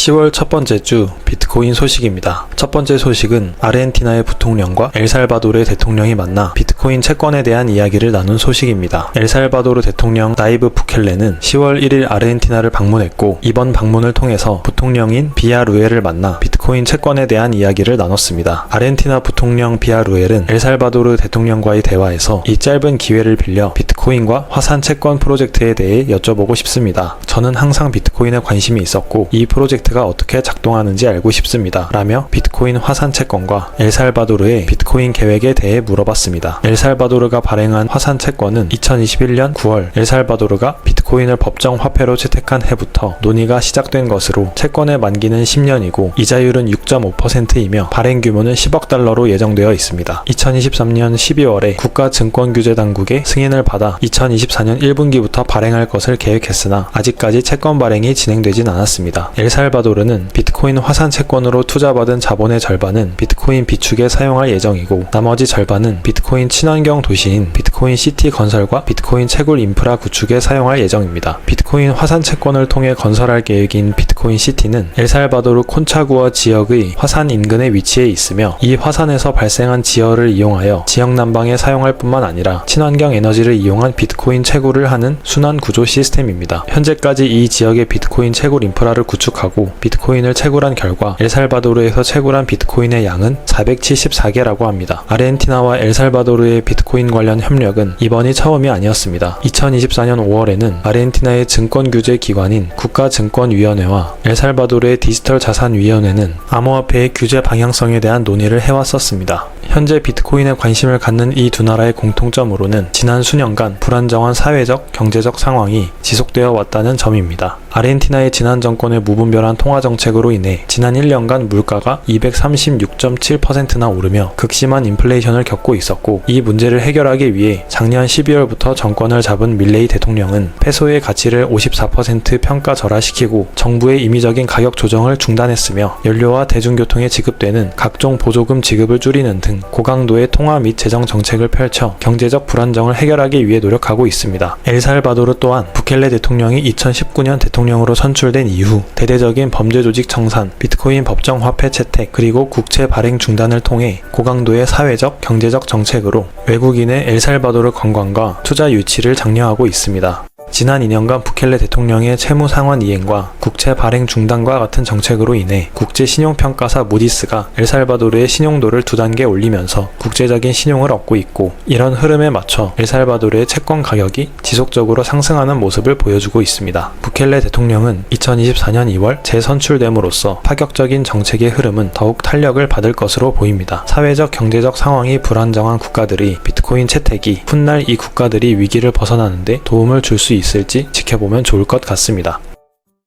10월 첫 번째 주 비트코인 소식입니다. 첫 번째 소식은 아르헨티나의 부통령과 엘살바도르의 대통령이 만나 비트코인 채권에 대한 이야기를 나눈 소식입니다. 엘살바도르 대통령 나이브 부켈레는 10월 1일 아르헨티나를 방문했고, 이번 방문을 통해서 부통령인 비아루엘을 만나 비트코인 채권에 대한 이야기를 나눴습니다. 아르헨티나 부통령 비아루엘은 엘살바도르 대통령과의 대화에서 이 짧은 기회를 빌려 비트코인과 화산 채권 프로젝트에 대해 여쭤보고 싶습니다. 저는 항상 비트코인에 관심이 있었고 이 프로젝트가 어떻게 작동하는지 알고 싶습니다. 라며 비트코인 화산 채권과 엘살바도르의 비트코인 계획에 대해 물어봤습니다. 엘살바도르가 발행한 화산 채권은 2021년 9월 엘살바도르가 비트코인을 법정 화폐로 채택한 해부터 논의가 시작된 것으로, 채권의 만기는 10년이고 이자율은 6.5%이며 발행 규모는 10억 달러로 예정되어 있습니다. 2023년 12월에 국가증권규제당국의 승인을 받아 2024년 1분기부터 발행할 것을 계획했으나 아직까지 채권 발행이 진행되진 않았습니다. 엘살바도르는 비트코인 화산 채권으로 투자받은 자본의 절반은 비트코인 비축에 사용할 예정이고, 나머지 절반은 비트코인 친환경 도시인 비트코인 시티 건설과 비트코인 채굴 인프라 구축에 사용할 예정입니다. 비트코인 화산 채권을 통해 건설할 계획인 비트코인 시티는 엘살바도르 콘차구아 지역의 화산 인근에 위치해 있으며, 이 화산에서 발생한 지열을 이용하여 지역 난방에 사용할 뿐만 아니라 친환경 에너지를 이용한 비트코인 채굴을 하는 순환 구조 시스템입니다. 현재까지 이 지역의 비트코인 채굴 인프라를 구축하고 비트코인을 채굴한 결과 엘살바도르에서 채굴한 비트코인의 양은 474개라고 합니다. 아르헨티나와 엘살바도르의 비트코인 관련 협력은 이번이 처음이 아니었습니다. 2024년 5월에는 아르헨티나의 증권규제 기관인 국가증권위원회와 엘살바도르의 디지털 자산위원회는 암호화폐의 규제 방향성에 대한 논의를 해왔었습니다. 현재 비트코인에 관심을 갖는 이 두 나라의 공통점으로는 지난 수년간 불안정한 사회적, 경제적 상황이 지속되어 왔다는 점입니다. 아르헨티나의 지난 정권의 무분별한 통화정책으로 인해 지난 1년간 물가가 236.7%나 오르며 극심한 인플레이션을 겪고 있었고, 이 문제를 해결하기 위해 작년 12월부터 정권을 잡은 밀레이 대통령은 페소의 가치를 54% 평가절하시키고 정부의 임의적인 가격 조정을 중단했으며, 연료와 대중교통에 지급되는 각종 보조금 지급을 줄이는 등 고강도의 통화 및 재정 정책을 펼쳐 경제적 불안정을 해결하기 위해 노력하고 있습니다. 엘살바도르 또한 부켈레 대통령이 2019년 대통령으로 선출된 이후 대대적인 범죄 조직 청산, 비트코인 법정 화폐 채택, 그리고 국채 발행 중단을 통해 고강도의 사회적, 경제적 정책으로 외국인의 엘살바도르 관광과 투자 유치를 장려하고 있습니다. 지난 2년간 부켈레 대통령의 채무 상환 이행과 국채 발행 중단과 같은 정책으로 인해 국제 신용평가사 무디스가 엘살바도르의 신용도를 2단계 올리면서 국제적인 신용을 얻고 있고, 이런 흐름에 맞춰 엘살바도르의 채권 가격이 지속적으로 상승하는 모습을 보여주고 있습니다. 부켈레 대통령은 2024년 2월 재선출됨으로써 파격적인 정책의 흐름은 더욱 탄력을 받을 것으로 보입니다. 사회적, 경제적 상황이 불안정한 국가들이 비트코인 채택이 훗날 이 국가들이 위기를 벗어나는데 도움을 줄 수 있을지 지켜보면 좋을 것 같습니다.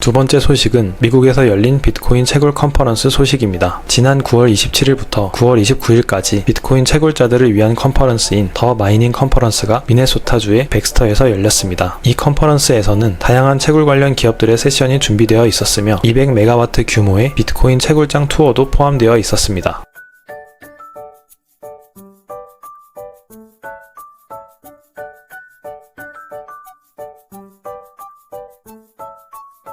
두 번째 소식은 미국에서 열린 비트코인 채굴 컨퍼런스 소식입니다. 지난 9월 27일부터 9월 29일까지 비트코인 채굴자들을 위한 컨퍼런스인 더 마이닝 컨퍼런스가 미네소타주의 벡스터에서 열렸습니다. 이 컨퍼런스에서는 다양한 채굴 관련 기업들의 세션이 준비되어 있었으며 200메가와트 규모의 비트코인 채굴장 투어도 포함되어 있었습니다.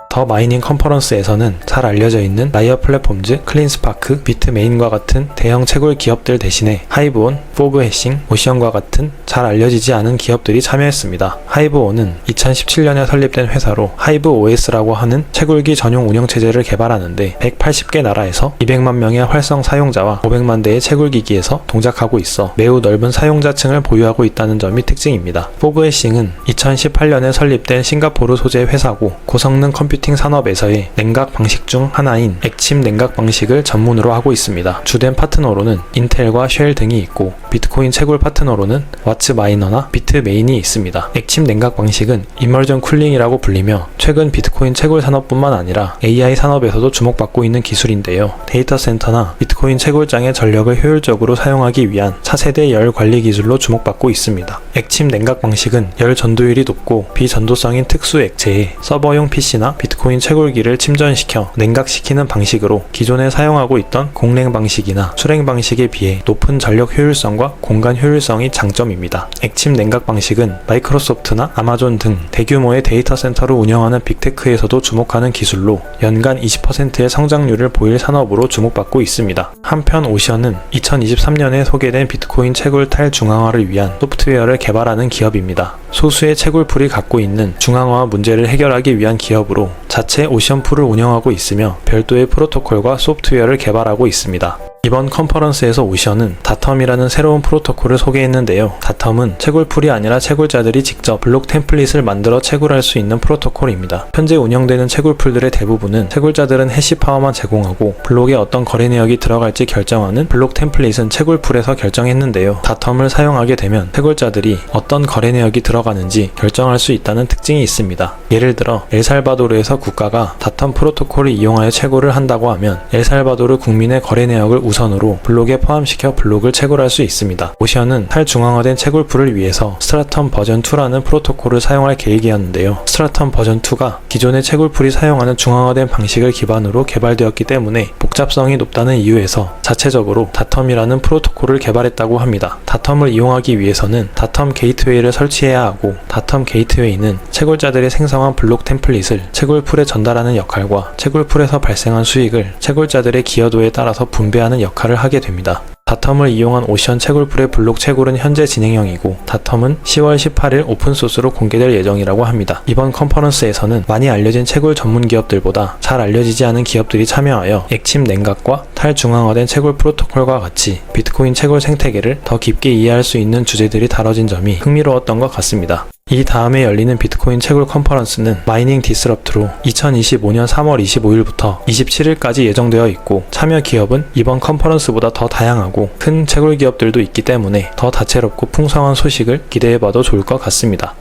더 마이닝 컨퍼런스에서는 잘 알려져 있는 라이어 플랫폼즈, 클린스파크, 비트메인과 같은 대형 채굴 기업들 대신에 하이브온, 포그해싱, 오시언과 같은 잘 알려지지 않은 기업들이 참여했습니다. 하이브온은 2017년에 설립된 회사로 하이브OS라고 하는 채굴기 전용 운영체제를 개발하는데 180개 나라에서 200만 명의 활성 사용자와 500만 대의 채굴기기에서 동작하고 있어 매우 넓은 사용자층을 보유하고 있다는 점이 특징입니다. 포그해싱은 2018년에 설립된 싱가포르 소재 회사고, 고성능 컴퓨팅 산업에서의 냉각 방식 중 하나인 액침 냉각 방식을 전문으로 하고 있습니다. 주된 파트너로는 인텔과 쉘 등이 있고, 비트코인 채굴 파트너로는 와츠 마이너나 비트메인이 있습니다. 액침 냉각 방식은 이머전 쿨링이라고 불리며 최근 비트코인 채굴 산업뿐만 아니라 AI 산업에서도 주목받고 있는 기술인데요. 데이터 센터나 비트코인 채굴장의 전력을 효율적으로 사용하기 위한 차세대 열 관리 기술로 주목받고 있습니다. 액침 냉각 방식은 열 전도율이 높고 비전도성인 특수 액체에 서버용 PC나 비트코인 비트코인 채굴기를 침전시켜 냉각시키는 방식으로 기존에 사용하고 있던 공랭 방식이나 수랭 방식에 비해 높은 전력 효율성과 공간 효율성이 장점입니다. 액침 냉각 방식은 마이크로소프트나 아마존 등 대규모의 데이터 센터를 운영하는 빅테크에서도 주목하는 기술로 연간 20%의 성장률을 보일 산업으로 주목받고 있습니다. 한편 오션은 2023년에 소개된 비트코인 채굴 탈중앙화를 위한 소프트웨어를 개발하는 기업입니다. 소수의 채굴풀이 갖고 있는 중앙화 문제를 해결하기 위한 기업으로 자체 오션풀을 운영하고 있으며 별도의 프로토콜과 소프트웨어를 개발하고 있습니다. 이번 컨퍼런스에서 오션은 다텀이라는 새로운 프로토콜을 소개했는데요. 다텀은 채굴풀이 아니라 채굴자들이 직접 블록 템플릿을 만들어 채굴할 수 있는 프로토콜입니다. 현재 운영되는 채굴풀들의 대부분은 채굴자들은 해시파워만 제공하고 블록에 어떤 거래 내역이 들어갈지 결정하는 블록 템플릿은 채굴풀에서 결정했는데요. 다텀을 사용하게 되면 채굴자들이 어떤 거래 내역이 들어가는지 결정할 수 있다는 특징이 있습니다. 예를 들어 엘살바도르에서 국가가 다텀 프로토콜을 이용하여 채굴을 한다고 하면 엘살바도르 국민의 거래 내역을 우선으로 블록에 포함시켜 블록을 채굴할 수 있습니다. 오션은 탈중앙화된 채굴풀을 위해서 스트라텀 버전2라는 프로토콜을 사용할 계획이었는데요. 스트라텀 버전2가 기존의 채굴풀이 사용하는 중앙화된 방식을 기반으로 개발되었기 때문에 복잡성이 높다는 이유에서 자체적으로 다텀이라는 프로토콜을 개발했다고 합니다. 다텀을 이용하기 위해서는 다텀 게이트웨이를 설치해야 하고 다텀 게이트웨이는 채굴자들이 생성한 블록 템플릿을 채굴풀에 전달하는 역할과 채굴풀에서 발생한 수익을 채굴자들의 기여도에 따라서 분배하는 역할을 하게 됩니다. 다텀을 이용한 오션 채굴풀의 블록 채굴은 현재 진행형이고 다텀은 10월 18일 오픈소스로 공개될 예정이라고 합니다. 이번 컨퍼런스에서는 많이 알려진 채굴 전문 기업들보다 잘 알려지지 않은 기업들이 참여하여 액침 냉각과 탈중앙화된 채굴 프로토콜과 같이 비트코인 채굴 생태계를 더 깊게 이해할 수 있는 주제들이 다뤄진 점이 흥미로웠던 것 같습니다. 이 다음에 열리는 비트코인 채굴 컨퍼런스는 마이닝 디스럽트로 2025년 3월 25일부터 27일까지 예정되어 있고 참여 기업은 이번 컨퍼런스보다 더 다양하고 큰 채굴 기업들도 있기 때문에 더 다채롭고 풍성한 소식을 기대해봐도 좋을 것 같습니다.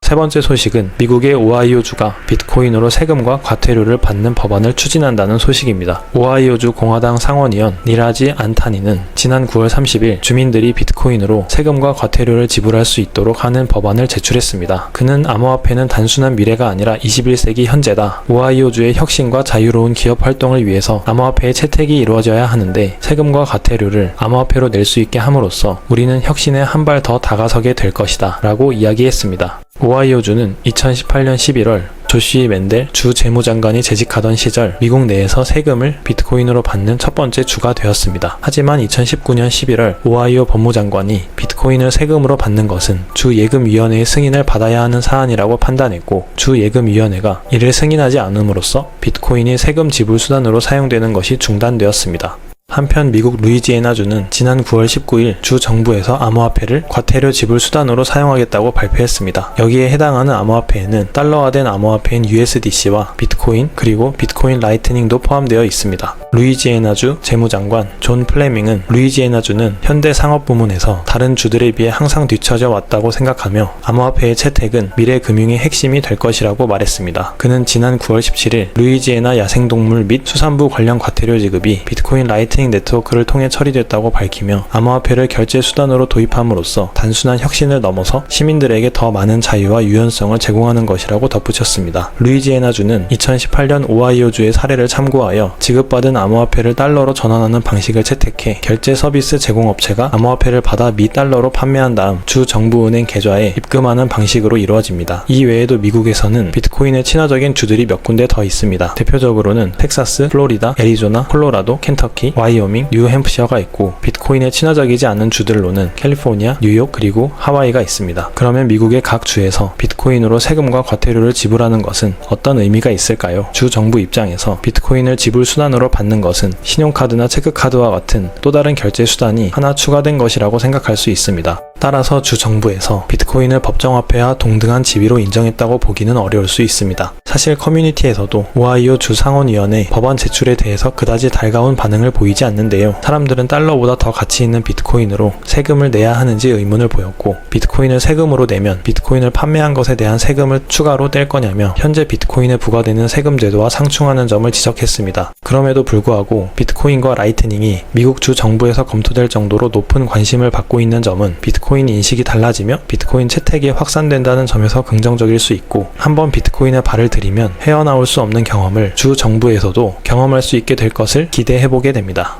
세 번째 소식은 미국의 오하이오주가 비트코인으로 세금과 과태료를 받는 법안을 추진한다는 소식입니다. 오하이오주 공화당 상원의원 니라지 안타니는 지난 9월 30일 주민들이 비트코인으로 세금과 과태료를 지불할 수 있도록 하는 법안을 제출했습니다. 그는 암호화폐는 단순한 미래가 아니라 21세기 현재다. 오하이오주의 혁신과 자유로운 기업 활동을 위해서 암호화폐의 채택이 이루어져야 하는데 세금과 과태료를 암호화폐로 낼 수 있게 함으로써 우리는 혁신에 한 발 더 다가서게 될 것이다 라고 이야기했습니다. 오하이오주는 2018년 11월 조시 맨델 주 재무장관이 재직하던 시절 미국 내에서 세금을 비트코인으로 받는 첫 번째 주가 되었습니다. 하지만 2019년 11월 오하이오 법무장관이 비트코인을 세금으로 받는 것은 주 예금위원회의 승인을 받아야 하는 사안이라고 판단했고 주 예금위원회가 이를 승인하지 않음으로써 비트코인이 세금 지불 수단으로 사용되는 것이 중단되었습니다. 한편 미국 루이지애나주는 지난 9월 19일 주 정부에서 암호화폐를 과태료 지불 수단으로 사용하겠다고 발표했습니다. 여기에 해당하는 암호화폐에는 달러화된 암호화폐인 USDC와 비트코인 그리고 비트코인 라이트닝도 포함되어 있습니다. 루이지애나주 재무장관 존 플레밍은 루이지애나주는 현대 상업 부문에서 다른 주들에 비해 항상 뒤처져 왔다고 생각하며 암호화폐의 채택은 미래 금융의 핵심이 될 것이라고 말했습니다. 그는 지난 9월 17일 루이지애나 야생동물 및 수산부 관련 과태료 지급이 비트코인 라이트닝 네트워크를 통해 처리됐다고 밝히며 암호화폐를 결제 수단으로 도입함으로써 단순한 혁신을 넘어서 시민들에게 더 많은 자유와 유연성을 제공하는 것이라고 덧붙였습니다. 루이지애나주는 2018년 오하이오주의 사례를 참고하여 지급받은 암호화폐를 달러로 전환하는 방식을 채택해 결제 서비스 제공업체가 암호화폐를 받아 미 달러로 판매한 다음 주 정부은행 계좌에 입금하는 방식으로 이루어집니다. 이 외에도 미국에서는 비트코인에 친화적인 주들이 몇 군데 더 있습니다. 대표적으로는 텍사스, 플로리다, 애리조나, 콜로라도, 켄터키, 와이오밍, 뉴햄프셔가 있고 비트코인에 친화적이지 않은 주들로는 캘리포니아, 뉴욕 그리고 하와이가 있습니다. 그러면 미국의 각 주에서 비트코인으로 세금과 과태료를 지불하는 것은 어떤 의미가 있을까요? 주 정부 입장에서 비트코인을 지불 수단으로 받는 것은 신용카드나 체크카드와 같은 또 다른 결제 수단이 하나 추가된 것이라고 생각할 수 있습니다. 따라서 주 정부에서 비트코인을 법정화폐와 동등한 지위로 인정했다고 보기는 어려울 수 있습니다. 사실 커뮤니티에서도 오하이오 주 상원위원회 법안 제출에 대해서 그다지 달가운 반응을 보이지 않는데요. 사람들은 달러보다 더 가치 있는 비트코인으로 세금을 내야 하는지 의문을 보였고 비트코인을 세금으로 내면 비트코인을 판매한 것에 대한 세금을 추가로 뗄 거냐며 현재 비트코인에 부과되는 세금 제도와 상충하는 점을 지적했습니다. 그럼에도 불구하고 비트코인과 라이트닝이 미국 주 정부에서 검토될 정도로 높은 관심을 받고 있는 점은 비트코인 비트코인 인식이 달라지며 비트코인 채택이 확산된다는 점에서 긍정적일 수 있고, 한번 비트코인에 발을 들이면 헤어나올 수 없는 경험을 주 정부에서도 경험할 수 있게 될 것을 기대해보게 됩니다.